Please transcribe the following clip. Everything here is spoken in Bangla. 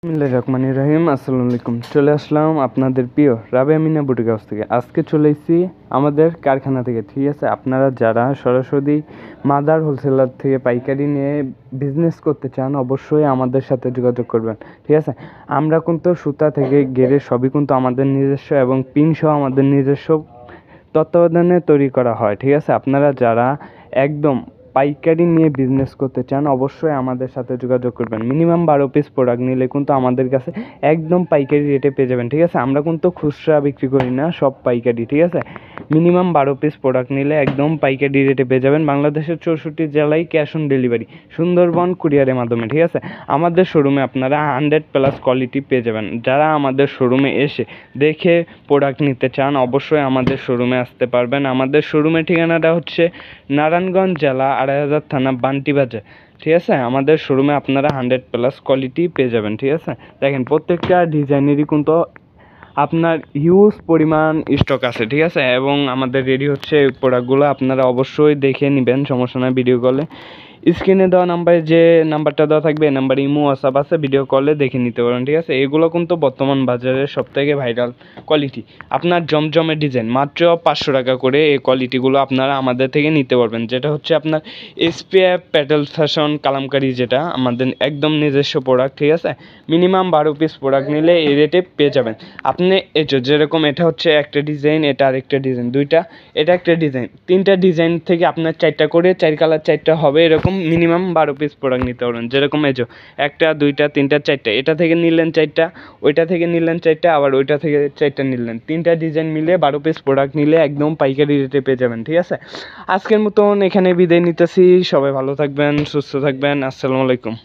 রহমানির রহিম। আসসালামু আলাইকুম। চলে আসলাম আপনাদের প্রিয় রাবেয়া মিনা বুটিক হাউস থেকে। আজকে চলে এসেছি আমাদের কারখানা থেকে, ঠিক আছে। আপনারা যারা সরাসরি মাদার হোলসেলার থেকে পাইকারি নিয়ে বিজনেস করতে চান অবশ্যই আমাদের সাথে যোগাযোগ করবেন, ঠিক আছে। আমরা কিন্তু সুতা থেকে গেড়ে সবই কিন্তু আমাদের নিজস্ব এবং পিন সহ আমাদের নিজস্ব তত্ত্বাবধানে তৈরি করা হয়, ঠিক আছে। আপনারা যারা একদম পাইকারি নিয়ে বিজনেস করতে চান অবশ্যই আমাদের সাথে যোগাযোগ করবেন। মিনিমাম 12 পিস প্রোডাক্ট নিলে কিন্তু আমাদের কাছে একদম পাইকারি রেটে পেয়ে যাবেন, ঠিক আছে। আমরা কিন্তু খুচরা বিক্রি করি না, সব পাইকারি, ঠিক আছে। মিনিমাম 12 পিস প্রোডাক্ট নিলে একদম পাইকারি রেটে পেয়ে যাবেন। বাংলাদেশের 64 জেলায় ক্যাশ অন ডেলিভারি, সুন্দরবন কুরিয়ারের মাধ্যমে, ঠিক আছে। আমাদের শোরুমে আপনারা 100+ কোয়ালিটি পেয়ে যাবেন। যারা আমাদের শোরুমে এসে দেখে প্রোডাক্ট নিতে চান অবশ্যই আমাদের শোরুমে আসতে পারবেন। আমাদের শোরুমের ঠিকানাটা হচ্ছে নারায়ণগঞ্জ জেলা 2500 থানা বান্টি বাজার, ঠিক আছে। আমাদের শোরুমে আপনারা 100+ কোয়ালিটি পেয়ে যাবেন, ঠিক আছে। দেখেন প্রত্যেকটা ডিজাইনেরই কিন্তু আপনার হিউজ পরিমাণ স্টক আছে, ঠিক আছে। এবং আমাদের রেডি হচ্ছে এই প্রোডাক্টগুলো, আপনারা অবশ্যই দেখে নেবেন, সমস্যা নয়। ভিডিও কলে স্ক্রিনে দেওয়া নাম্বারে যে নাম্বারটা দেওয়া থাকবে এই নাম্বারে ইমো হোয়াটসঅ্যাপ আছে, ভিডিও কলে দেখে নিতে পারেন, ঠিক আছে। এগুলো কিন্তু বর্তমান বাজারের সবথেকে ভাইরাল কোয়ালিটি। আপনার জমজমের ডিজাইন মাত্র 500 টাকা করে এই কোয়ালিটিগুলো আপনারা আমাদের থেকে নিতে পারবেন। যেটা হচ্ছে আপনার এসপিএফ প্যাটেল ফ্যাশন কালামকারি, যেটা আমাদের একদম নিজস্ব প্রোডাক্ট, ঠিক আছে। মিনিমাম 12 পিস প্রোডাক্ট নিলে এই রেটে পেয়ে যাবেন আপনি। এই যেরকম এটা হচ্ছে একটা ডিজাইন, এটা আরেকটা ডিজাইন, দুইটা, এটা একটা ডিজাইন, 3টা ডিজাইন থেকে আপনার 4টা করে 4 কালার 4টা হবে, এরকম মিনিমাম 12 পিস প্রোডাক্ট নিতে পারবেন। যেরকম এই যে 1টা 2টা 3টা 4টা, এটা থেকে নিলেন 4টা, ওইটা থেকে নিলেন 4টা, আবার ওইটা থেকে 4টা নিলেন, 3টা ডিজাইন মিলে 12 পিস প্রোডাক্ট নিলে একদম পাইকারি রেটে পেয়ে যাবেন, ঠিক আছে। আজকের মতন এখানে বিদায় নিতেছি। সবাই ভালো থাকবেন, সুস্থ থাকবেন। আসসালামু আলাইকুম।